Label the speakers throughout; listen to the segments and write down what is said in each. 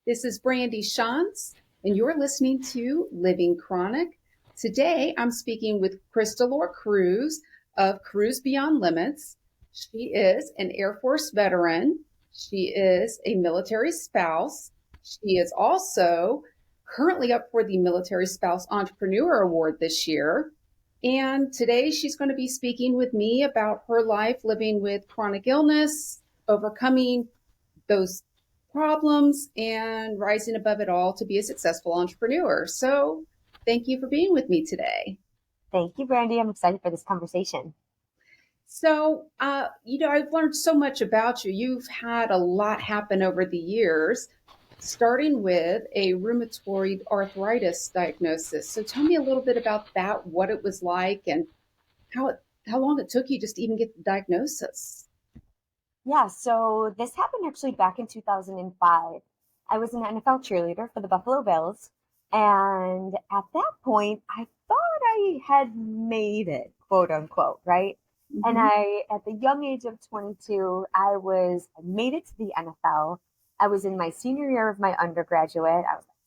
Speaker 1: This is Brandy Shantz, and you're listening to Living Chronic. Today, I'm speaking with Krystalore Crews of Crews Beyond Limits. She is an Air Force veteran. She is a military spouse. She is also currently up for the Military Spouse Entrepreneur Award this year. And today, she's going to be speaking with me about her life living with chronic illness, overcoming those problems and rising above it all to be a successful entrepreneur. So thank you for being with me today.
Speaker 2: Thank you, Brandy. I'm excited for this conversation.
Speaker 1: So, I've learned so much about you. You've had a lot happen over the years, starting with a rheumatoid arthritis diagnosis. So tell me a little bit about that, what it was like, and how long it took you just to even get the diagnosis.
Speaker 2: Yeah, so this happened actually back in 2005. I was an NFL cheerleader for the Buffalo Bills. And at that point, I thought I had made it, quote unquote, right? And
Speaker 1: Mm-hmm.
Speaker 2: at the young age of 22, I made it to the NFL. I was in my senior year of my undergraduate.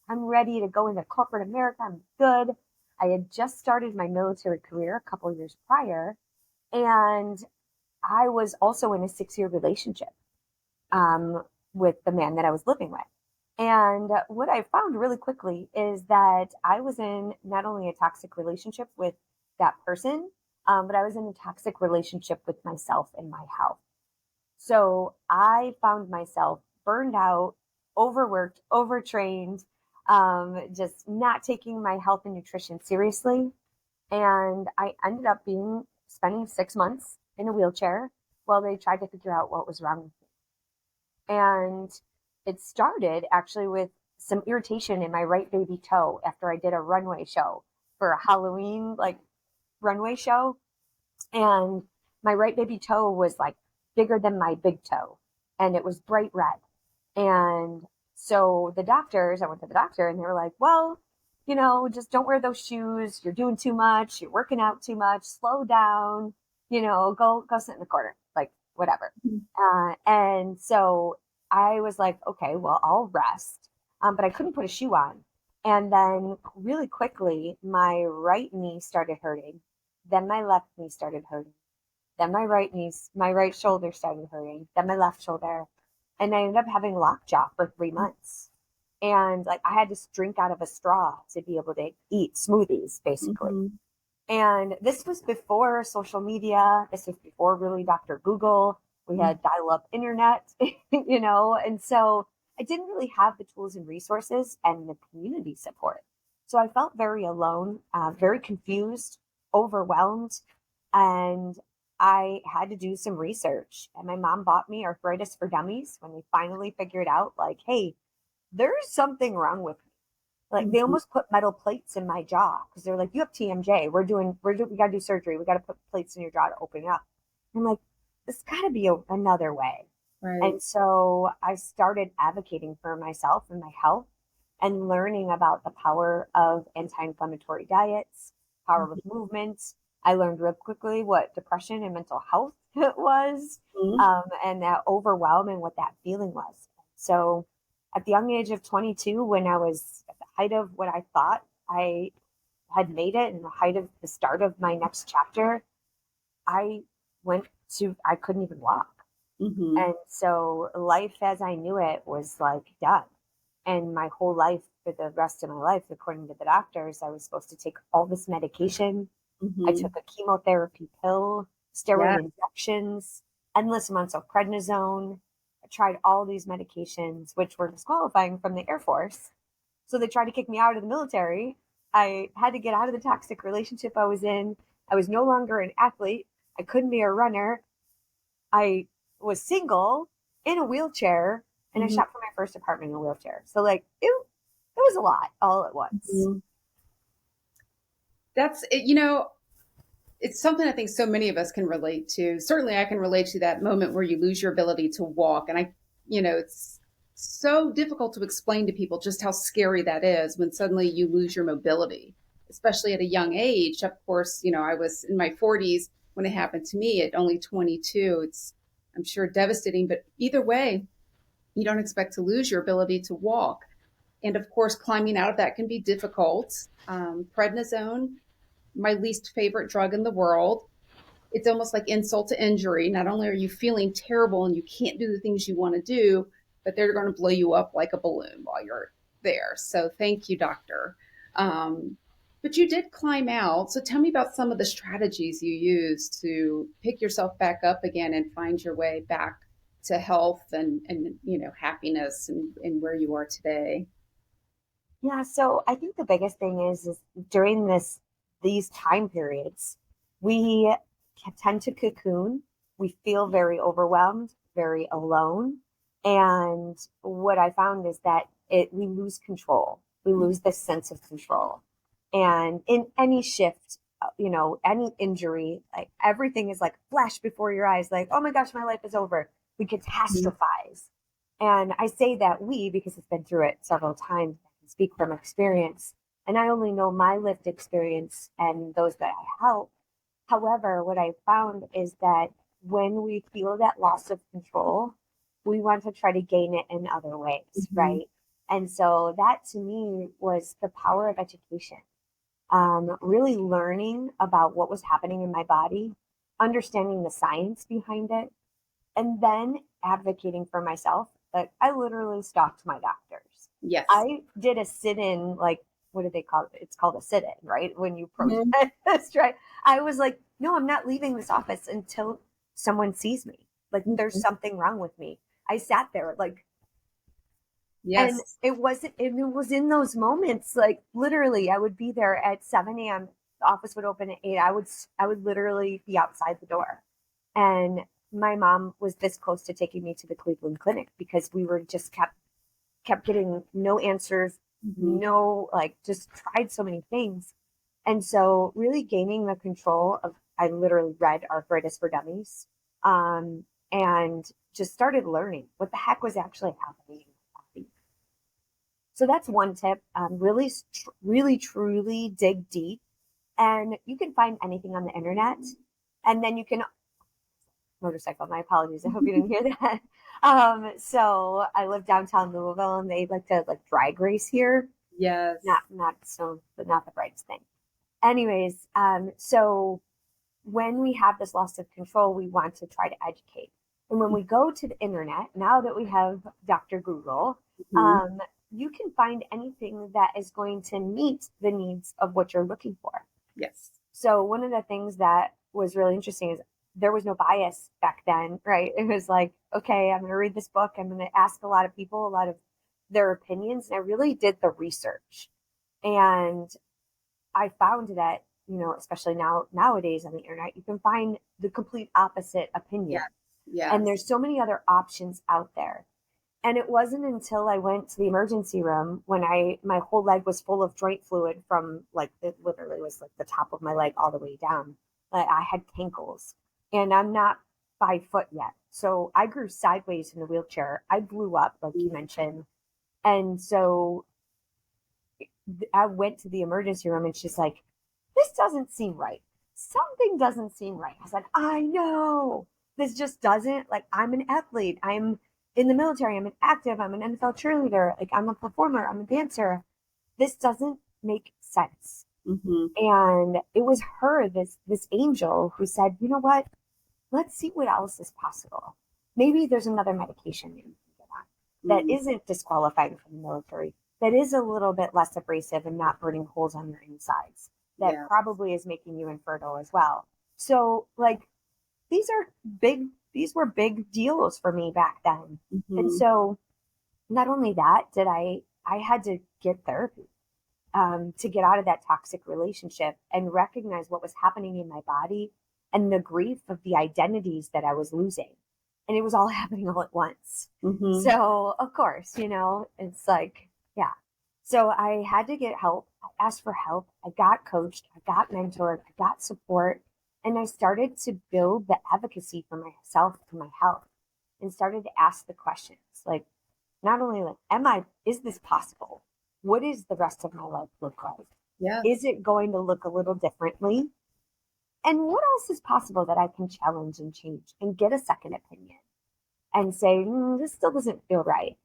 Speaker 2: I'm ready to go into corporate America. I'm good. I had just started my military career a couple of years prior. And I was also in a 6-year relationship um, with the man that I was living with. And what I found really quickly is that I was in not only a toxic relationship with that person, but I was in a toxic relationship with myself and my health. So I found myself burned out, overworked, overtrained, just not taking my health and nutrition seriously. And I ended up spending 6 months in a wheelchair while they tried to figure out what was wrong with me. And it started actually with some irritation in my right baby toe after I did a runway show for a Halloween runway show. And my right baby toe was like bigger than my big toe and it was bright red. And so I went to the doctor and they were like, well, just don't wear those shoes. You're doing too much. You're working out too much. Slow down. Go sit in the corner, like whatever. And so I was like, okay, well, I'll rest. But I couldn't put a shoe on. And then really quickly, my right knee started hurting. Then my left knee started hurting. Then my right shoulder started hurting. Then my left shoulder. And I ended up having lockjaw for 3 months. And like I had to drink out of a straw to be able to eat smoothies, basically.
Speaker 1: Mm-hmm.
Speaker 2: And this was before social media. This was before really Dr. Google. We had dial-up internet, and so I didn't really have the tools and resources and the community support. So I felt very alone, very confused, overwhelmed, and I had to do some research. And my mom bought me Arthritis for Dummies when they finally figured out, like, hey, there's something wrong with me. Like they
Speaker 1: Mm-hmm.
Speaker 2: almost put metal plates in my jaw because they're like, you have TMJ. We got to do surgery. We got to put plates in your jaw to open it up. I'm like, there's got to be another way.
Speaker 1: Right.
Speaker 2: And so I started advocating for myself and my health and learning about the power of anti-inflammatory diets, power of movement. I learned real quickly what depression and mental health was,
Speaker 1: Mm-hmm.
Speaker 2: and that overwhelm and what that feeling was. So at the young age of 22, when I was at the height of what I thought I had made it and the height of the start of my next chapter, I I couldn't even walk.
Speaker 1: Mm-hmm.
Speaker 2: And so life as I knew it was like done. And my whole life, for the rest of my life, according to the doctors, I was supposed to take all this medication. I
Speaker 1: Mm-hmm.
Speaker 2: took a chemotherapy pill,
Speaker 1: Yeah.
Speaker 2: steroid injections, endless amounts of prednisone. I tried all these medications, which were disqualifying from the Air Force. So they tried to kick me out of the military. I had to get out of the toxic relationship I was in. I was no longer an athlete. I couldn't be a runner. I was single in a wheelchair and I
Speaker 1: Mm-hmm.
Speaker 2: shopped for my first apartment in a wheelchair. So it was a lot all at once.
Speaker 1: Mm-hmm. That's it, it's something I think so many of us can relate to. Certainly I can relate to that moment where you lose your ability to walk. And it's so difficult to explain to people just how scary that is when suddenly you lose your mobility, especially at a young age. Of course, I was in my 40s when it happened to me at only 22. I'm sure, devastating, but either way, you don't expect to lose your ability to walk. And of course, climbing out of that can be difficult. Prednisone, my least favorite drug in the world. It's almost like insult to injury. Not only are you feeling terrible and you can't do the things you want to do, but they're going to blow you up like a balloon while you're there. So thank you, doctor. Um, but you did climb out. So tell me about some of the strategies you used to pick yourself back up again and find your way back to health and happiness and where you are today.
Speaker 2: Yeah, so I think the biggest thing is during these time periods, we tend to cocoon. We feel very overwhelmed, very alone. And what I found is that we lose control. We lose this sense of control. And in any shift, any injury, like everything is like flash before your eyes, like, oh my gosh, my life is over. We catastrophize. And I say that because it's been through it several times, speak from experience. And I only know my lived experience and those that I help. However, what I found is that when we feel that loss of control, we want to try to gain it in other ways,
Speaker 1: Mm-hmm.
Speaker 2: right? And so that to me was the power of education. Really learning about what was happening in my body, understanding the science behind it, and then advocating for myself. Like I literally stalked my doctors.
Speaker 1: Yes.
Speaker 2: I did a sit-in, like what do they call it? It's called a sit-in, right? When you
Speaker 1: Mhm.
Speaker 2: protest, right? I was like, no, I'm not leaving this office until someone sees me. Like there's
Speaker 1: Mhm.
Speaker 2: something wrong with me. I sat there like, and
Speaker 1: Yes.
Speaker 2: it was in those moments, like literally I would be there at 7 a.m. The office would open at 8. I would literally be outside the door. And my mom was this close to taking me to the Cleveland Clinic because we were just kept getting no answers,
Speaker 1: Mhm.
Speaker 2: no, like just tried so many things. And so really gaining the control of, I literally read Arthritis for Dummies, and just started learning what the heck was actually happening in my body. So that's one tip. Really, really, truly dig deep. And you can find anything on the internet. And then you can motorcycle. My apologies. I hope you didn't hear that. So I live downtown Louisville, and they like to like drag race here.
Speaker 1: Yes.
Speaker 2: Not so, but not the brightest thing. Anyways, so when we have this loss of control, we want to try to educate. And when we go to the internet, now that we have Dr. Google,
Speaker 1: Mhm.
Speaker 2: um, you can find anything that is going to meet the needs of what you're looking for.
Speaker 1: Yes.
Speaker 2: So one of the things that was really interesting is there was no bias back then, right? It was like, okay, I'm going to read this book. I'm going to ask a lot of people, a lot of their opinions. And I really did the research. And I found that, especially nowadays on the internet, you can find the complete opposite opinion.
Speaker 1: Yes.
Speaker 2: And
Speaker 1: Yes.
Speaker 2: there's so many other options out there. And it wasn't until I went to the emergency room when my whole leg was full of joint fluid from like it literally was like the top of my leg all the way down. Like I had cankles, and I'm not 5 foot yet. So I grew sideways in the wheelchair. I blew up, like you mentioned. And so I went to the emergency room and she's like, this doesn't seem right. Something doesn't seem right. I said, I know. This just doesn't. Like, I'm an athlete. I'm in the military. I'm an active. I'm an NFL cheerleader. Like, I'm a performer. I'm a dancer. This doesn't make sense.
Speaker 1: Mhm.
Speaker 2: And it was her, this angel, who said, you know what? Let's see what else is possible. Maybe there's another medication you can get on that
Speaker 1: Mhm.
Speaker 2: isn't disqualifying from the military, that is a little bit less abrasive and not burning holes on your insides, that
Speaker 1: Yes.
Speaker 2: probably is making you infertile as well. So, like, these were big deals for me back then. And
Speaker 1: Mhm.
Speaker 2: so, not only that, I had to get therapy to get out of that toxic relationship and recognize what was happening in my body and the grief of the identities that I was losing. And it was all happening all at once.
Speaker 1: Mhm.
Speaker 2: So, of course, it's like, yeah. So I had to get help. I asked for help. I got coached. I got mentored. I got support. And I started to build the advocacy for myself, for my health, and started to ask the questions like, not only like, is this possible? What does the rest of my life look like?
Speaker 1: Yes.
Speaker 2: Is it going to look a little differently? And what else is possible that I can challenge and change and get a second opinion and say, this still doesn't feel right.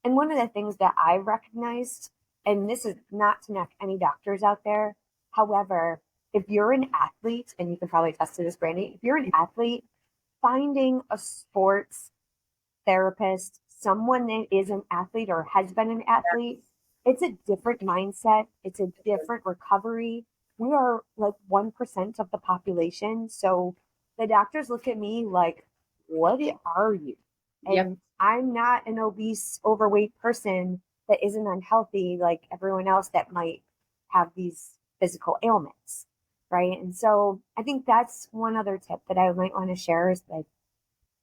Speaker 2: And one of the things that I recognized, and this is not to knock any doctors out there, however, if you're an athlete, and you can probably attest to this, Brandy, if you're an athlete, finding a sports therapist, someone that is an athlete or has been an athlete, it's a different mindset. It's a different recovery. We are like 1% of the population. So the doctors look at me like, what are you?
Speaker 1: Yep.
Speaker 2: And I'm not an obese, overweight person that isn't unhealthy like everyone else that might have these physical ailments. Right. And so I think that's one other tip that I might want to share is like,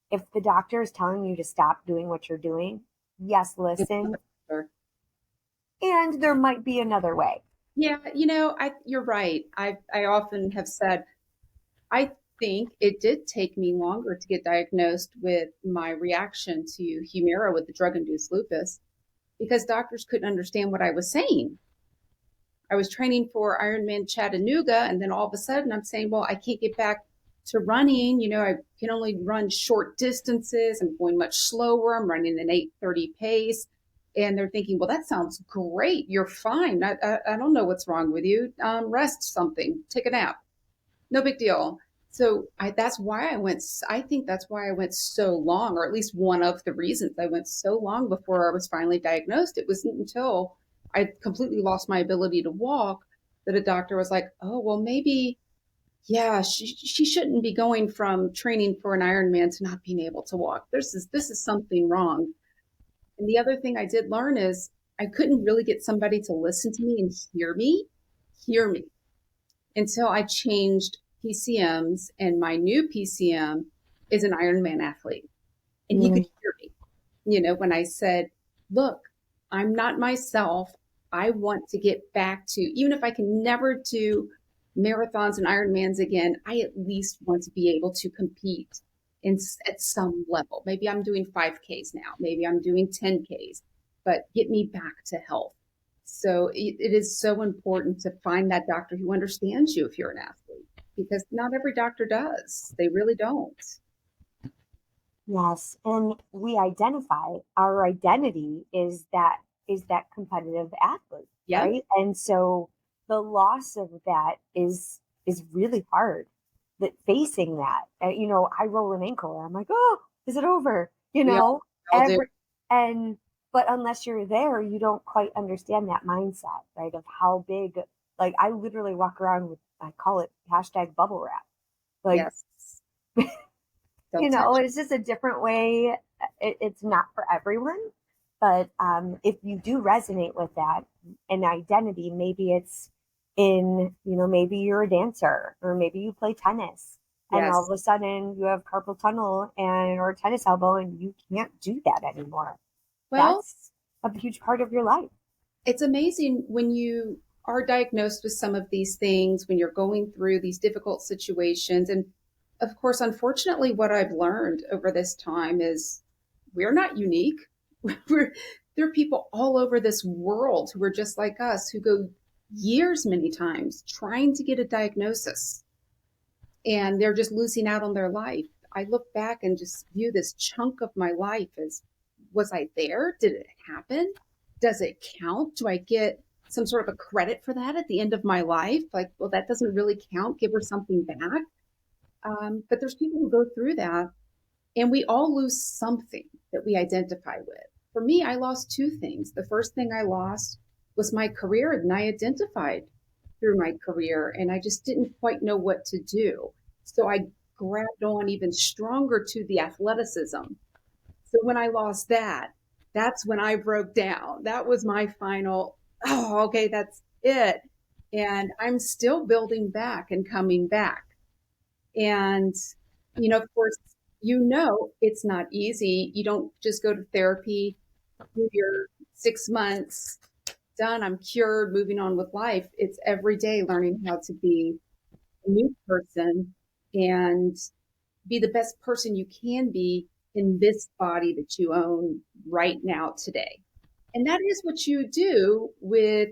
Speaker 2: if the doctor is telling you to stop doing what you're doing, yes, listen. And there might be another way.
Speaker 1: Yeah, you're right. I often have said I think it did take me longer to get diagnosed with my reaction to Humira with the drug-induced lupus because doctors couldn't understand what I was saying. I was training for Ironman Chattanooga, and then all of a sudden I'm saying, well, I can't get back to running. I can only run short distances. I'm going much slower. I'm running an 8:30 pace. And they're thinking, well, that sounds great. You're fine. I don't know what's wrong with you. Rest something, take a nap. No big deal. So that's why I think that's why I went so long, or at least one of the reasons I went so long before I was finally diagnosed. It wasn't until I completely lost my ability to walk that a doctor was like, oh, well, maybe, yeah, she shouldn't be going from training for an Ironman to not being able to walk. This is something wrong. And the other thing I did learn is I couldn't really get somebody to listen to me and hear me until I changed PCMs, and my new PCM is an Ironman athlete. And he could
Speaker 2: Mm,
Speaker 1: hear me, when I said, look, I'm not myself. I want to get back to, even if I can never do marathons and Ironmans again, I at least want to be able to compete at some level. Maybe I'm doing 5Ks now. Maybe I'm doing 10Ks, but get me back to health. So it is so important to find that doctor who understands you if you're an athlete, because not every doctor does. They really don't.
Speaker 2: yes. And we identify our identity is that competitive athlete,
Speaker 1: Yep.
Speaker 2: right? And so the loss of that is really hard. That facing that, I roll an ankle and I'm like, oh, is it over?
Speaker 1: We all do.
Speaker 2: Every and but unless you're there, you don't quite understand that mindset, right? Of how big. Like I literally walk around with I call it hashtag bubble wrap. Like
Speaker 1: Yes. Don't touch.
Speaker 2: it's just a different way. It's not for everyone, but if you do resonate with that an identity, maybe it's in, maybe you're a dancer or maybe you play tennis and all
Speaker 1: Yes.
Speaker 2: of a sudden you have carpal tunnel and or tennis elbow and you can't do that anymore.
Speaker 1: Well,
Speaker 2: That's a huge part of your life.
Speaker 1: it's amazing when you are diagnosed with some of these things, when you're going through these difficult situations. And of course, unfortunately, what I've learned over this time is we're not unique. There are people all over this world who are just like us, who go years many times trying to get a diagnosis, and they're just losing out on their life. I look back and just view this chunk of my life as, was I there? Did it happen? Does it count? Do I get some sort of a credit for that at the end of my life? Like, well, that doesn't really count. Give her something back. But there's people who go through that, and we all lose something that we identify with. For me, I lost two things. The first thing I lost was my career, and I identified through my career, and I just didn't quite know what to do. So I grabbed on even stronger to the athleticism. So when I lost that, that's when I broke down. That was my final, oh, okay, that's it. And I'm still building back and coming back. And, of course, it's not easy. You don't just go to therapy, do your 6 months, done, I'm cured, moving on with life. It's every day learning how to be a new person and be the best person you can be in this body that you own right now today. And that is what you do with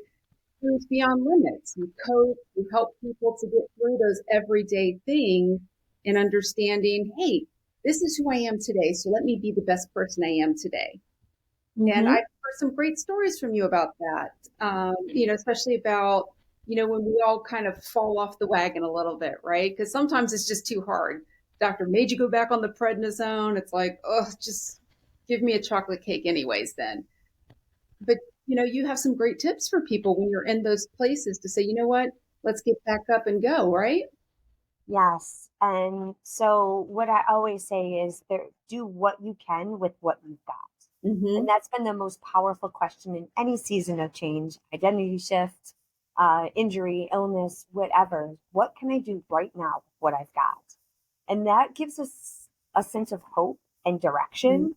Speaker 1: Crews Beyond Limits. You coach, you help people to get through those everyday things and understanding, hey, this is who I am today. So let me be the best person I am today. And
Speaker 2: Mm-hmm.
Speaker 1: I've heard some great stories from you about that. Especially about, when we all kind of fall off the wagon a little bit, right? Because sometimes it's just too hard. Doctor made you go back on the prednisone. It's like, oh, just give me a chocolate cake anyways then. But, you have some great tips for people when you're in those places to say, you know what, let's get back up and go, right?
Speaker 2: Yes. And so what I always say is there, do what you can with what you've got. And
Speaker 1: Mm-hmm.
Speaker 2: that's been the most powerful question in any season of change, identity shift, injury, illness, whatever. What can I do right now with what I've got? And that gives us a sense of hope and direction.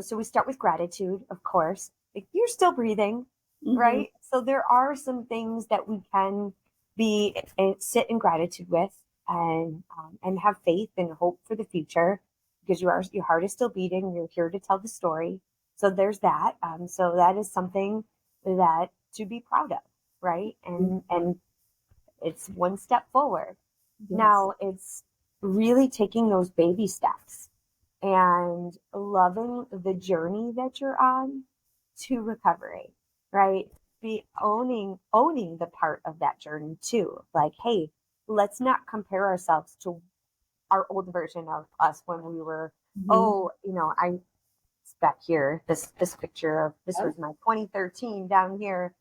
Speaker 2: So we start with gratitude, of course. Like, you're still breathing,
Speaker 1: Mm-hmm.
Speaker 2: right? So there are some things that we can be and sit in gratitude with, and have faith and hope for the future, because your heart is still beating. You're here to tell the story. So there's that. So that is something that to be proud of, right? And it's one step forward.
Speaker 1: Yes.
Speaker 2: Now it's really taking those baby steps and loving the journey that you're on to recovery, right? Be owning the part of that journey too. Like, hey, let's not compare ourselves to our old version of us when we were,
Speaker 1: Mm-hmm.
Speaker 2: oh, I back here, this picture of this
Speaker 1: Yep.
Speaker 2: was my 2013 down here,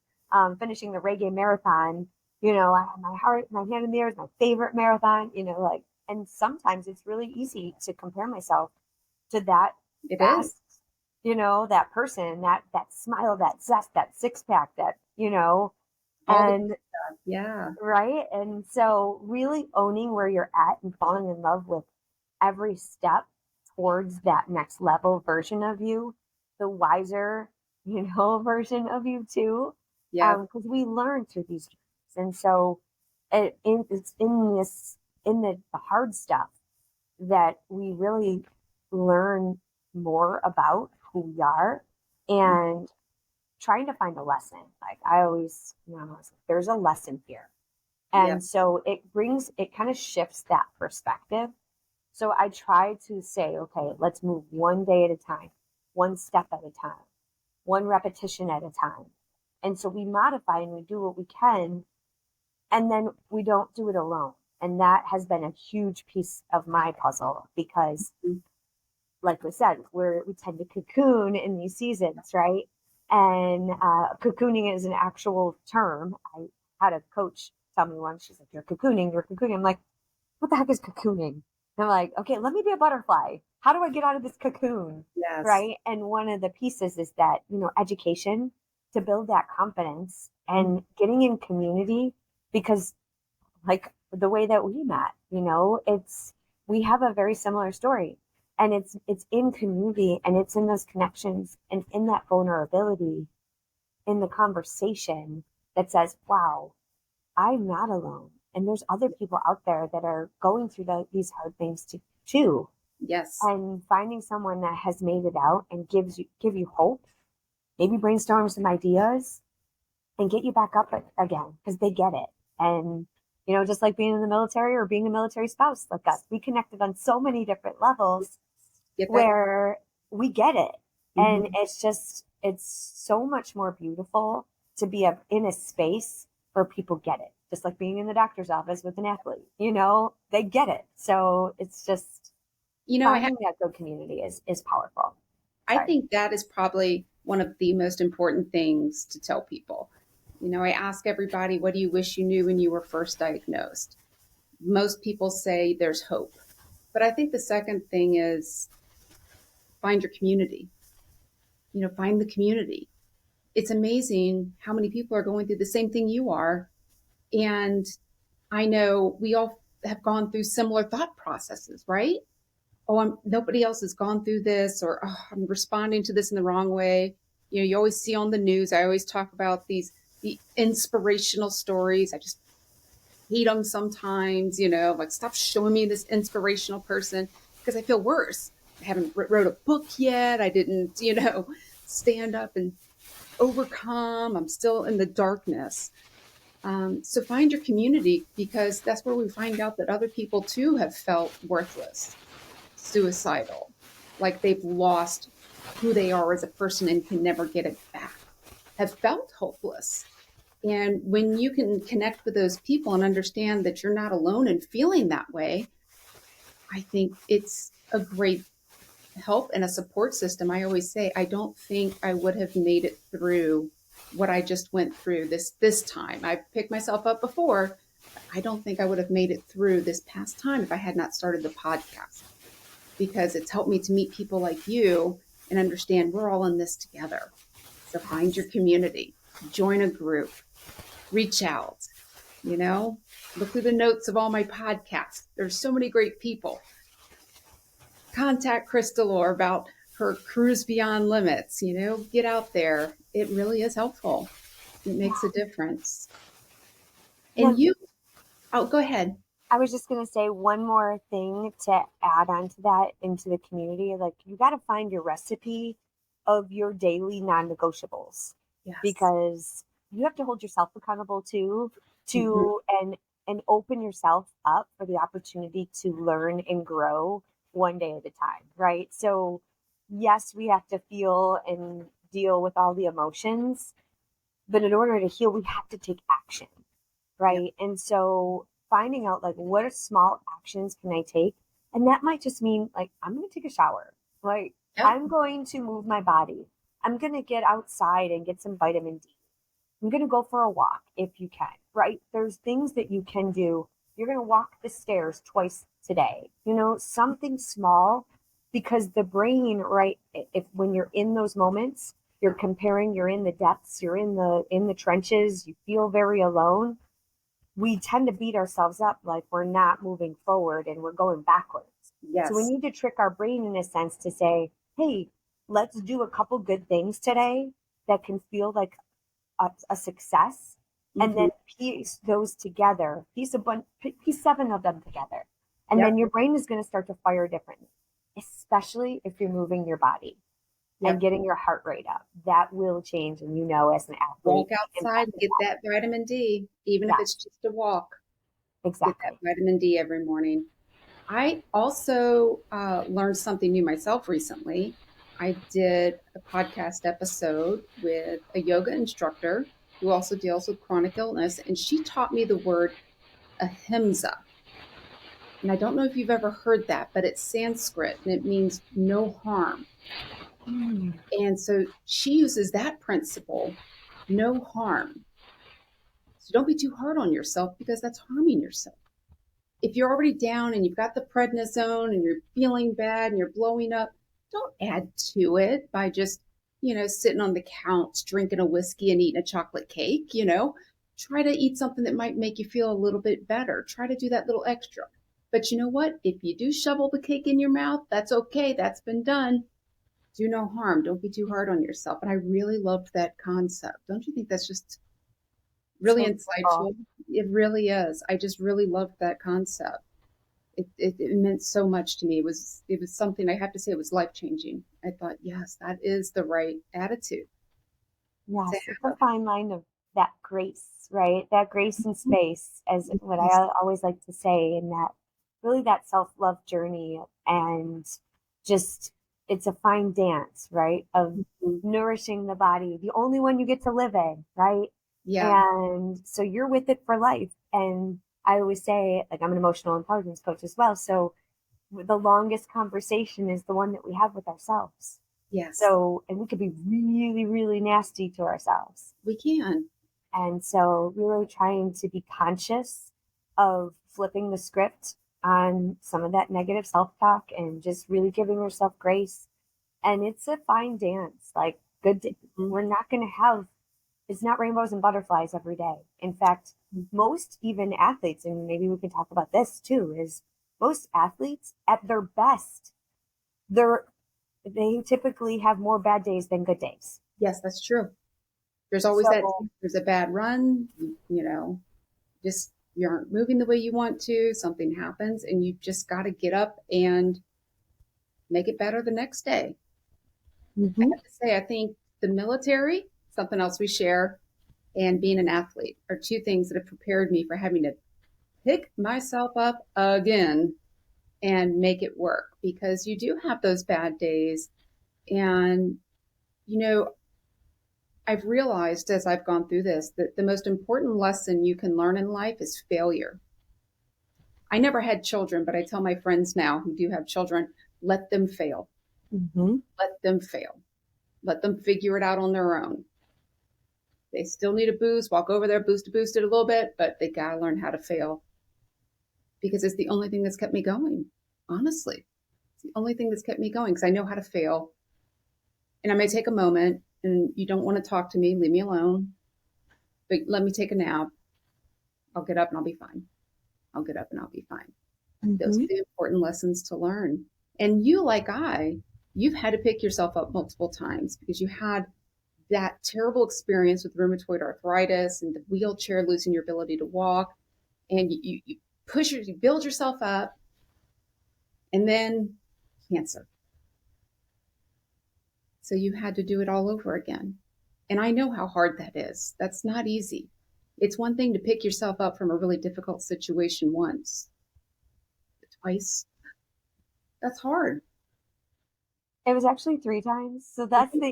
Speaker 2: finishing the reggae marathon. I have my heart, my hand in the air is my favorite marathon, like, and sometimes it's really easy to compare myself to that
Speaker 1: It is.
Speaker 2: fast, that person, that smile, that zest, that six pack,
Speaker 1: All the
Speaker 2: and
Speaker 1: stuff. Yeah.
Speaker 2: right. And so really owning where you're at and falling in love with every step towards that next level version of you, the wiser, version of you too.
Speaker 1: Yep.
Speaker 2: Because we learn through these journeys. And so it's in the hard stuff that we really learn more about who we are and trying to find a lesson. Like I always, there's a lesson here.
Speaker 1: Yep.
Speaker 2: And so it kind of shifts that perspective. So I try to say, okay, let's move one day at a time, one step at a time, one repetition at a time. And so we modify and we do what we can, and then we don't do it alone. And that has been a huge piece of my puzzle because, like we said, we tend to cocoon in these seasons, right? And cocooning is an actual term. I had a coach tell me once, she's like, you're cocooning, you're cocooning. I'm like, what the heck is cocooning? And I'm like, okay, let me be a butterfly. How do I get out of this cocoon?
Speaker 1: Yes.
Speaker 2: Right. And one of the pieces is that, education to build that confidence and getting in community, because like the way that we met, we have a very similar story, and it's in community, and it's in those connections and in that vulnerability in the conversation that says, wow, I'm not alone. And there's other people out there that are going through these hard things too.
Speaker 1: Yes.
Speaker 2: And finding someone that has made it out and give you hope, maybe brainstorm some ideas and get you back up again because they get it. And, just like being in the military or being a military spouse like us, we connected on so many different levels
Speaker 1: Get that.
Speaker 2: where we get it. And
Speaker 1: Mm-hmm.
Speaker 2: it's so much more beautiful to be in a space where people get it. Just like being in the doctor's office with an athlete, they get it. So it's just
Speaker 1: I have.
Speaker 2: finding that good community is powerful.
Speaker 1: I
Speaker 2: Sorry.
Speaker 1: think that is probably one of the most important things to tell people. I ask everybody, what do you wish you knew when you were first diagnosed? Most people say there's hope. But I think the second thing is find your community. Find the community. It's amazing how many people are going through the same thing you are. And I know we all have gone through similar thought processes, right? Oh, nobody else has gone through this, or oh, I'm responding to this in the wrong way. You always see on the news. I always talk about the inspirational stories. I just hate them sometimes. Like stop showing me this inspirational person because I feel worse. I haven't wrote a book yet. I didn't, stand up and overcome. I'm still in the darkness. So find your community because that's where we find out that other people too have felt worthless, suicidal, like they've lost. who they are as a person and can never get it back, have felt hopeless. And when you can connect with those people and understand that you're not alone in feeling that way, I think it's a great help and a support system. I always say, I don't think I would have made it through what I just went through this time. I've picked myself up before. I don't think I would have made it through this past time if I had not started the podcast, because it's helped me to meet people like you and understand we're all in this together. So find your community, join a group, reach out, you know, look through the notes of all my podcasts. There's so many great people. Contact Krystalore about her Cruise Beyond Limits, you know, get out there. It really is helpful. It makes a difference. And
Speaker 2: Now,
Speaker 1: you, oh, go ahead.
Speaker 2: I was just going to say one more thing to add on to that into the community. Like, you got to find your recipe of your daily non-negotiables,
Speaker 1: Yes.
Speaker 2: because you have to hold yourself accountable too,
Speaker 1: Mhm.
Speaker 2: to and open yourself up for the opportunity to learn and grow one day at a time, right? So yes, we have to feel and deal with all the emotions, but in order to heal, we have to take action,
Speaker 1: Yep.
Speaker 2: right? And so finding out, like, what are small actions can I take? And that might just mean, like, I'm going to take a shower. Like,
Speaker 1: Yep.
Speaker 2: I'm going to move my body. I'm going to get outside and get some vitamin D. I'm going to go for a walk if you can, right? There's things that you can do. You're going to walk the stairs twice today, something small, because the brain, right? If when you're in those moments, you're comparing, you're in the depths, you're in the trenches, you feel very alone. We tend to beat ourselves up like we're not moving forward and we're going backwards. So we
Speaker 1: Yes.
Speaker 2: need to trick our brain in a sense to say, hey, let's do a couple good things today that can feel like a success, and
Speaker 1: Hmm.
Speaker 2: then piece those together, piece seven of them together. And
Speaker 1: Yep.
Speaker 2: then your brain is going to start to fire differently, especially if you're moving your body and
Speaker 1: Yep.
Speaker 2: getting your heart rate up. That will change. And as an athlete,
Speaker 1: Walk
Speaker 2: the
Speaker 1: outside
Speaker 2: impact
Speaker 1: and
Speaker 2: of
Speaker 1: get
Speaker 2: that.
Speaker 1: that vitamin D, even if it's
Speaker 2: Yes,
Speaker 1: just a walk. Get that
Speaker 2: exactly.
Speaker 1: vitamin D every morning. I also learned something new myself recently. I did a podcast episode with a yoga instructor who also deals with chronic illness, and she taught me the word ahimsa. And I don't know if you've ever heard that, but it's Sanskrit and it means no harm.
Speaker 2: Mm.
Speaker 1: And so she uses that principle, no harm. So don't be too hard on yourself because that's harming yourself. If you're already down and you've got the prednisone and you're feeling bad and you're blowing up, don't add to it by just, sitting on the couch, drinking a whiskey and eating a chocolate cake. Try to eat something that might make you feel a little bit better. Try to do that little extra. But you know what? If you do shovel the cake in your mouth, that's okay. That's been done. Do no harm. Don't be too hard on yourself. And I really loved that concept. Don't you think that's just really
Speaker 2: So beautiful.
Speaker 1: insightful? It really is. I just really loved that concept. It meant so much to me. It was something, I have to say, it was life changing. I thought, yes, that is the right attitude to
Speaker 2: Yes, it's a
Speaker 1: have.
Speaker 2: fine line of that grace, right? That grace and space, as what
Speaker 1: Yes.
Speaker 2: I always like to say, in that really that self-love journey. And just, it's a fine dance, right? Of
Speaker 1: Mhm.
Speaker 2: nourishing the body, the only one you get to live in, right?
Speaker 1: Yeah.
Speaker 2: And so you're with it for life. And I always say, like, I'm an emotional intelligence coach as well. So the longest conversation is the one that we have with ourselves.
Speaker 1: Yes,
Speaker 2: So, and we could be really, really nasty to ourselves.
Speaker 1: we can.
Speaker 2: And so, really trying to be conscious of flipping the script on some of that negative self talk and just really giving yourself grace. And it's a fine dance. Like,
Speaker 1: Mhm.
Speaker 2: we're not going to have, it's not rainbows and butterflies every day. In fact, most even athletes, and maybe we can talk about this too, is most athletes at their best, they're they typically have more bad days than good days.
Speaker 1: Yes, that's true. There's always that,
Speaker 2: So,
Speaker 1: there's a bad run, just you aren't moving the way you want to, something happens, and you just got to get up and make it better the next day. I
Speaker 2: mhm.
Speaker 1: have to say, I think the military, something else we share, and being an athlete are two things that have prepared me for having to pick myself up again and make it work, because you do have those bad days And, you know, I've realized as I've gone through this that the most important lesson you can learn in life is failure. I never had children, but I tell my friends now who do have children, let them fail.
Speaker 2: Mm-hmm.
Speaker 1: Let them fail. Let them figure it out on their own. They still need a boost, walk over there, boost it a little bit, but they got to learn how to fail because it's the only thing that's kept me going. Honestly, it's the only thing that's kept me going because I know how to fail. And I may take a moment and you don't want to talk to me, leave me alone, but let me take a nap. I'll get up and I'll be fine. I'll get up and I'll be fine. Those
Speaker 2: Mm-hmm.
Speaker 1: are the important lessons to learn. And you, like you've had to pick yourself up multiple times because you had that terrible experience with rheumatoid arthritis and the wheelchair, losing your ability to walk. And you you build yourself up, and then cancer. So you had to do it all over again. And I know how hard that is. That's not easy. It's one thing to pick yourself up from a really difficult situation once, but twice. That's hard.
Speaker 2: It was actually 3 times. So that's
Speaker 1: Yeah.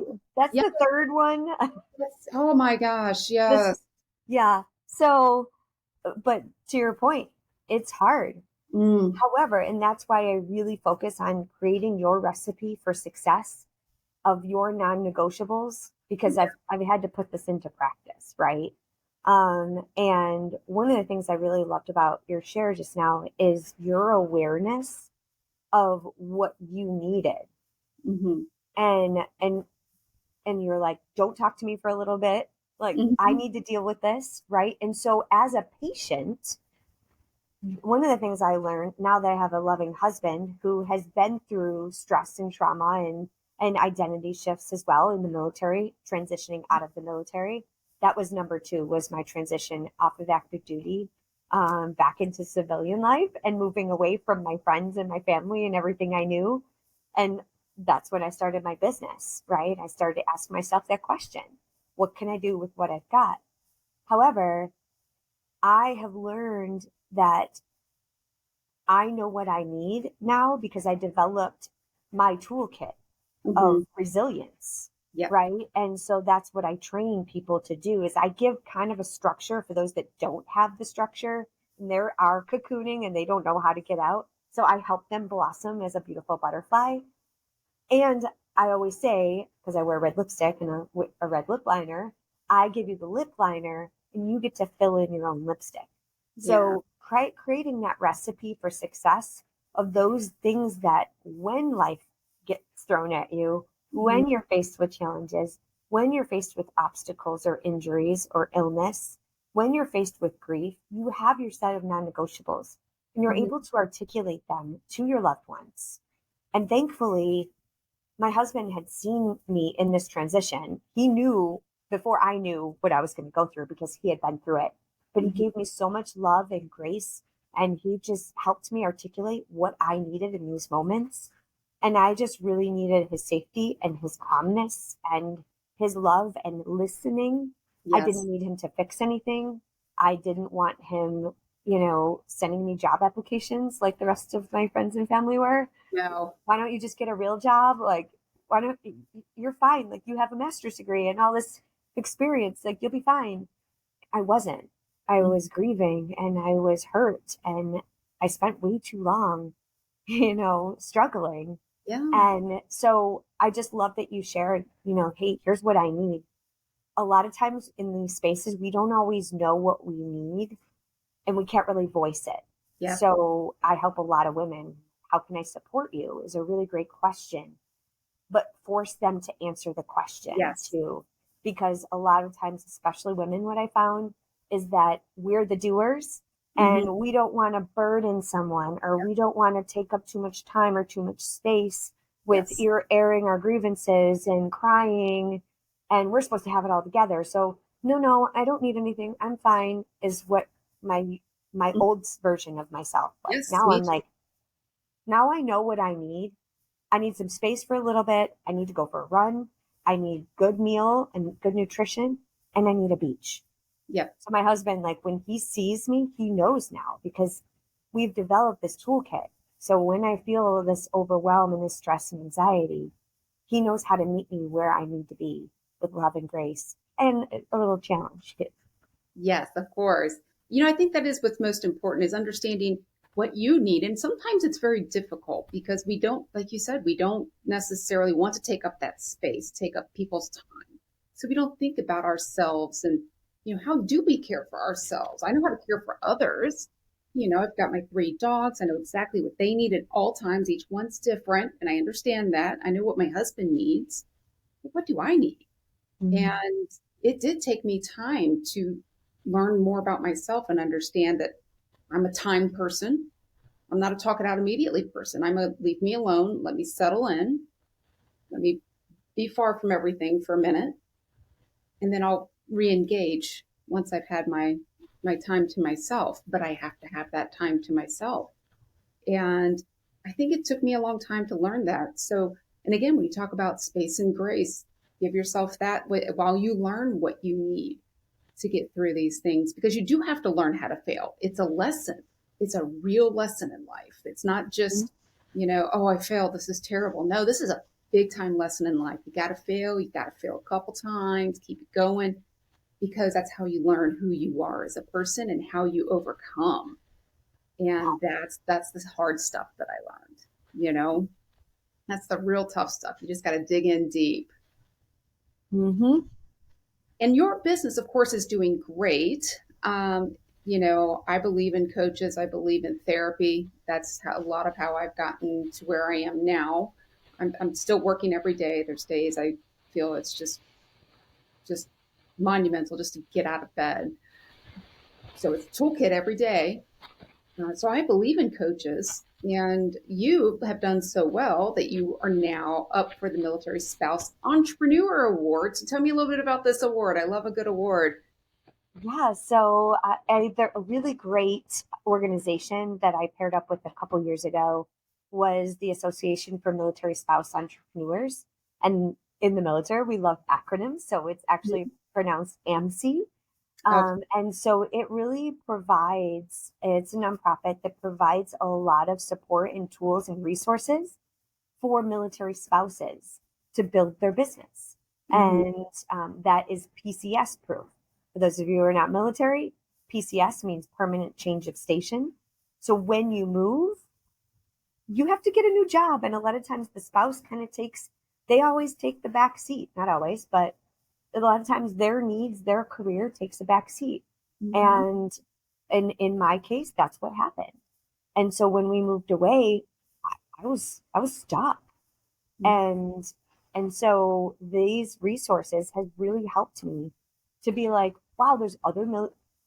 Speaker 2: the third one.
Speaker 1: Oh my gosh.
Speaker 2: This,
Speaker 1: Yes.
Speaker 2: yeah. So, but to your point, it's hard.
Speaker 1: Mm,
Speaker 2: However, and that's why I really focus on creating your recipe for success of your non-negotiables because I've had to put this into practice, right? And one of the things I really loved about your share just now is your awareness of what you needed.
Speaker 1: mm-hmm,
Speaker 2: And you're like, don't talk to me for a little bit. Like, I
Speaker 1: mm-hmm,
Speaker 2: need to deal with this, right? And so as a patient, one of the things I learned now that I have a loving husband who has been through stress and trauma and identity shifts as well in the military, transitioning out of the military. That was number two, was my transition off of active duty, back into civilian life and moving away from my friends and my family and everything I knew. And that's when I started my business, right? I started to ask myself that question. What can I do with what I've got? However, I have learned that I know what I need now because I developed my toolkit
Speaker 1: mm-hmm.
Speaker 2: of resilience,
Speaker 1: Yep.
Speaker 2: right? And so that's what I train people to do is I give kind of a structure for those that don't have the structure and they are cocooning and they don't know how to get out. So I help them blossom as a beautiful butterfly. And I always say, because I wear red lipstick and a red lip liner, I give you the lip liner and you get to fill in your own lipstick.
Speaker 1: Yeah.
Speaker 2: So creating that recipe for success of those things that when life gets thrown at you,
Speaker 1: Mm-hmm,
Speaker 2: when you're faced with challenges, when you're faced with obstacles or injuries or illness, when you're faced with grief, you have your set of non negotiables and you're
Speaker 1: mm-hmm,
Speaker 2: able to articulate them to your loved ones. And thankfully, my husband had seen me in this transition. He knew before I knew what I was going to go through because he had been through it. But he
Speaker 1: mm-hmm.
Speaker 2: gave me so much love and grace, and he just helped me articulate what I needed in these moments. And I just really needed his safety and his calmness and his love and listening. I
Speaker 1: Yes.
Speaker 2: didn't need him to fix anything. I didn't want him, you know, sending me job applications like the rest of my friends and family were.
Speaker 1: No.
Speaker 2: Why don't you just get a real job? Like, why don't you're fine? Like, you have a master's degree and all this experience. Like, you'll be fine. I wasn't. I was grieving and I was hurt and I spent way too long, you know, struggling.
Speaker 1: Yeah.
Speaker 2: And so I just love that you shared, you know, hey, here's what I need. A lot of times in these spaces, we don't always know what we need and we can't really voice it.
Speaker 1: Yep.
Speaker 2: So I help a lot of women. How can I support you? Is a really great question, but force them to answer the question
Speaker 1: Yes.
Speaker 2: too. Because a lot of times, especially women, what I found is that we're the doers
Speaker 1: Mm-hmm.
Speaker 2: and we don't want to burden someone or we don't want to take up too much time or too much space with
Speaker 1: Yes.
Speaker 2: airing our grievances and crying. And we're supposed to have it all together. So, no, I don't need anything. I'm fine, is what my
Speaker 1: Mm.
Speaker 2: old version of myself was.
Speaker 1: Yes.
Speaker 2: Now
Speaker 1: Me
Speaker 2: I'm
Speaker 1: too.
Speaker 2: like, now I know what I need. I need some space for a little bit. I need to go for a run. I need good meal and good nutrition, and I need a beach.
Speaker 1: Yep.
Speaker 2: So my husband, like when he sees me, he knows now because we've developed this toolkit. So when I feel this overwhelm and this stress and anxiety, he knows how to meet me where I need to be with love and grace and a little challenge too.
Speaker 1: Yes, of course. I think that is what's most important is understanding what you need. And sometimes it's very difficult because we don't, like you said, we don't necessarily want to take up that space, take up people's time. So we don't think about ourselves and, how do we care for ourselves? I know how to care for others. I've got my three dogs. I know exactly what they need at all times. Each one's different. And I understand that. I know what my husband needs. But what do I need?
Speaker 2: Mm.
Speaker 1: And it did take me time to learn more about myself and understand that I'm a time person. I'm not a talk it out immediately person. I'm a leave me alone, let me settle in, let me be far from everything for a minute, and then I'll re-engage once I've had my time to myself. But I have to have that time to myself. And I think it took me a long time to learn that. So, and again, when you talk about space and grace, give yourself that while you learn what you need to get through these things because you do have to learn how to fail. It's a lesson. It's a real lesson in life. It's not just, oh, I failed. This is terrible. No, this is a big time lesson in life. You got to fail. You got to fail a couple times, keep it going because that's how you learn who you are as a person and how you overcome. And that's the hard stuff that I learned, you know, that's the real tough stuff. You just got to dig in deep.
Speaker 2: Mm-hmm.
Speaker 1: And your business, of course, is doing great. I believe in coaches. I believe in therapy. That's a lot of how I've gotten to where I am now. I'm still working every day. There's days I feel it's just monumental just to get out of bed. So it's a toolkit every day. So I believe in coaches, and you have done so well that you are now up for the Military Spouse Entrepreneur Award. So tell me a little bit about this award. I love a good award.
Speaker 2: Yeah, so they're a really great organization that I paired up with a couple years ago was the Association for Military Spouse Entrepreneurs. And in the military, we love acronyms, so it's actually pronounced AMC.
Speaker 1: Okay.
Speaker 2: And so it really provides, it's a nonprofit that provides a lot of support and tools and resources for military spouses to build their business.
Speaker 1: Mhm.
Speaker 2: And that is PCS proof. For those of you who are not military, PCS means permanent change of station. So when you move, you have to get a new job. And a lot of times the spouse kind of takes, they always take the back seat, not always, but a lot of times their needs, their career takes a back seat.
Speaker 1: Mhm.
Speaker 2: And in my case, that's what happened. And so when we moved away, I was stuck.
Speaker 1: Mhm.
Speaker 2: And and so these resources has really helped me to be like, wow, there's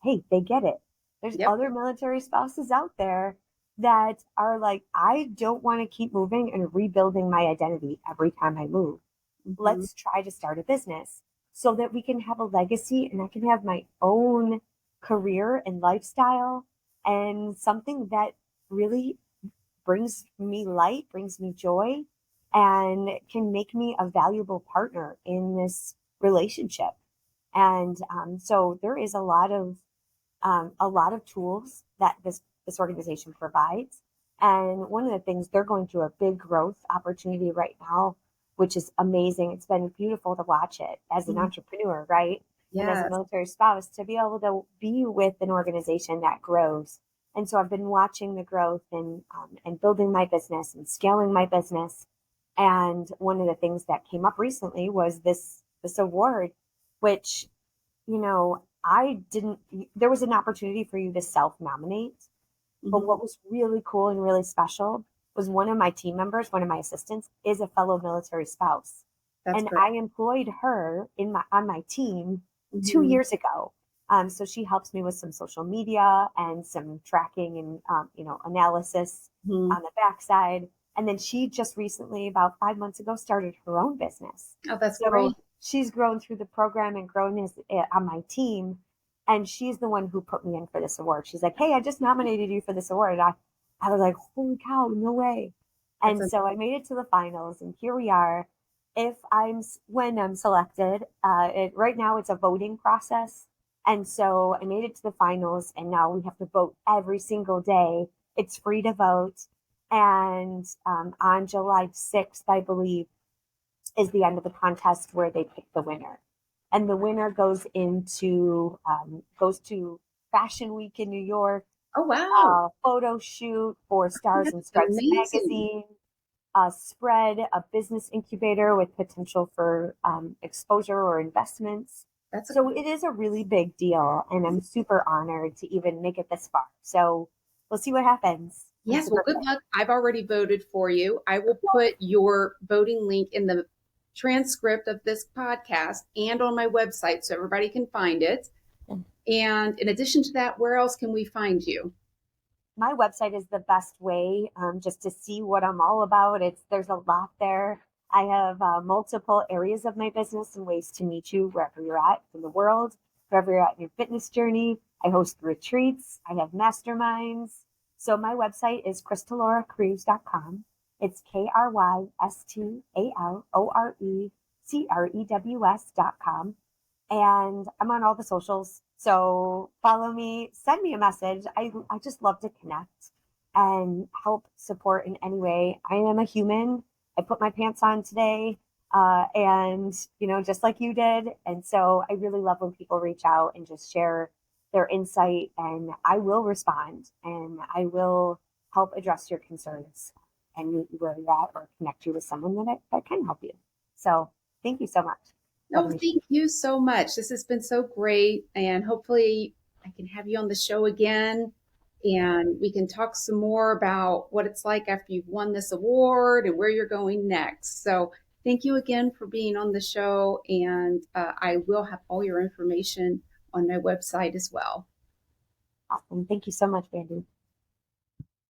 Speaker 2: hey, they get it. There's
Speaker 1: Yep.
Speaker 2: other military spouses out there that are like, I don't want to keep moving and rebuilding my identity every time I move.
Speaker 1: Mhm.
Speaker 2: Let's try to start a business so that we can have a legacy and I can have my own career and lifestyle and something that really brings me light, brings me joy, and can make me a valuable partner in this relationship. And so there is a lot of tools that this organization provides. And one of the things they're going through a big growth opportunity right now, which is amazing. It's been beautiful to watch it as an
Speaker 1: Mhm.
Speaker 2: entrepreneur, right? And as a
Speaker 1: Yes.
Speaker 2: military spouse, to be able to be with an organization that grows. And so I've been watching the growth and building my business and scaling my business. And one of the things that came up recently was this award, which I didn't, there was an opportunity for you to self nominate. But
Speaker 1: Mhm.
Speaker 2: what was really cool and really special was one of my team members, one of my assistants, is a fellow military spouse.
Speaker 1: That's
Speaker 2: And
Speaker 1: great.
Speaker 2: I employed her on my team two
Speaker 1: Mhm.
Speaker 2: years ago. So she helps me with some social media and some tracking and analysis
Speaker 1: Mhm.
Speaker 2: on the backside. And then she just recently, about 5 months ago, started her own business.
Speaker 1: Oh, that's
Speaker 2: So
Speaker 1: great.
Speaker 2: she's grown through the program and grown on my team. And she's the one who put me in for this award. She's like, hey, I just nominated you for this award. And I was like, holy cow, no way.
Speaker 1: That's
Speaker 2: And so I made it to the finals, and here we are. When I'm selected, right now it's a voting process. And so I made it to the finals, and now we have to vote every single day. It's free to vote. And on July 6th, I believe, is the end of the contest where they pick the winner, and the winner goes to Fashion Week in New York,
Speaker 1: Oh, wow.
Speaker 2: photo shoot for Stars
Speaker 1: That's
Speaker 2: and Stripes
Speaker 1: amazing.
Speaker 2: magazine, a spread, a business incubator with potential for exposure or investments.
Speaker 1: That's a
Speaker 2: So it is a really big deal, and I'm super honored to even make it this far. So we'll see what happens. I'm
Speaker 1: Yes, well,
Speaker 2: super
Speaker 1: good
Speaker 2: excited.
Speaker 1: luck. I've already voted for you. I will put your voting link in the transcript of this podcast and on my website so everybody can find it. And in addition to that, where else can we find you?
Speaker 2: My website is the best way just to see what I'm all about. There's a lot there. I have multiple areas of my business and ways to meet you wherever you're at in the world, wherever you're at in your fitness journey. I host retreats. I have masterminds. So my website is crystalorecrews.com. It's KrystalOreCrews.com, and I'm on all the socials. So follow me, send me a message. I just love to connect and help support in any way. I am a human. I put my pants on today, and just like you did. And so I really love when people reach out and just share their insight, and I will respond and I will help address your concerns and meet you where you're at or connect you with someone that can help you. So thank you so much for
Speaker 1: No,
Speaker 2: letting me share.
Speaker 1: thank you so much. This has been so great. And hopefully, I can have you on the show again and we can talk some more about what it's like after you've won this award and where you're going next. So, thank you again for being on the show. And I will have all your information on my website as well.
Speaker 2: Awesome. Thank you so much, Brandy.